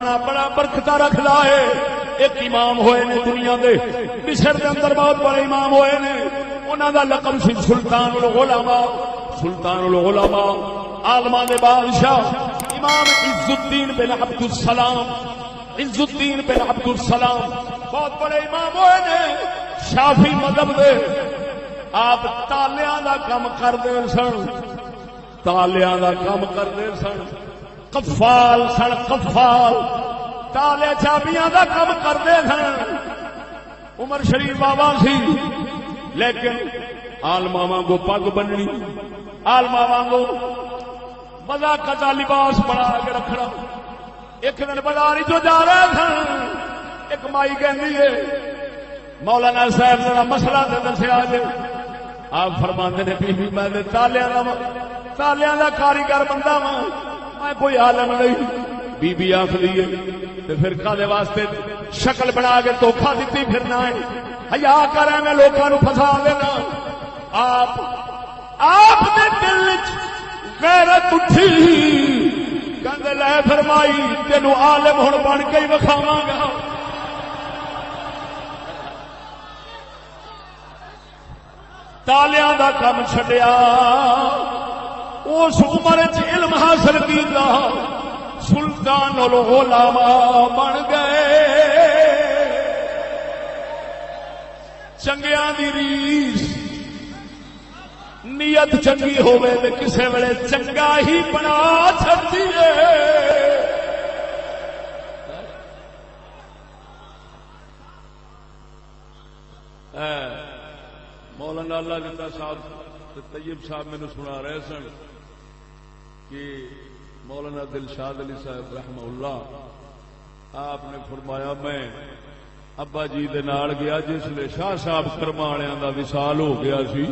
بڑا برکتہ رکھ لائے. ایک امام ہوئے نے دنیا دے مصر دے اندر بہت بڑے امام ہوئے نے. انہاں دا لقب سی سلطان العلماء. سلطان العلماء عالماں دے بادشاہ امام عز الدین بن عبد السلام. عز الدین بن عبد السلام بہت بڑے امام ہوئے نے شافعی مذہب دے. آپ تالیاں دا کم کردے سن. تالیاں دا کم کردے سن. قفال سن. قفال تالے چابیاں دا کم کردے سن. عمر شریف بابا سی لیکن آلما وانگو پگ بننی, آلما وانگو مذاقت لباس بنا کے رکھنا. ایک دن بازاری جو جا رہے سن, ایک مائی کہندی ہے مولانا صاحب ذرا مسئلہ تے دسیا جے. آپ فرماندے نے بی بی میں تالیاں دا کاریگر بندہ وا, میں کوئی عالم نہیں. بی بی آخری ہے تے پھر کدے واسطے شکل بنا کے دھوکھا دیتی پھرنا ہے. حیا کر میں لوکاں نوں پھسا دینا. آپ دے دل وچ غیرت اٹھی, کہندے لے فرمائی تینوں عالم ہن بن کے ہی وکھاواں گا. تالیاں دا کم چھڈیا, اس عمر وچ علم حاصل کیتا, سلطان العلماء بن گئے. چنگیاں دی ریس نیت چنگی ہوے تے کسے ویلے چنگا ہی بنا چھڈی ہے. مولانا اللہ جتا صاحب طیب صاحب مینوں سنا رہے سن کہ مولانا دلشاد علی صاحب رحمہ اللہ آپ نے فرمایا میں ابا جی دے نال گیا جس لے شاہ صاحب کرمالیاں دا وصال ہو گیا سی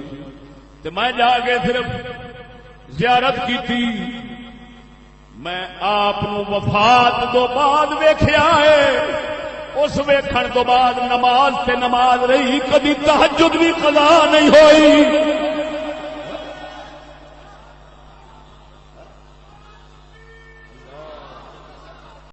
تے میں جا کے صرف زیارت کیتی. میں آپ نو وفات تو بعد ویکھیا ہے. اس ویکھن تو بعد نماز تے نماز رہی, کبھی تہجد بھی قضا نہیں ہوئی.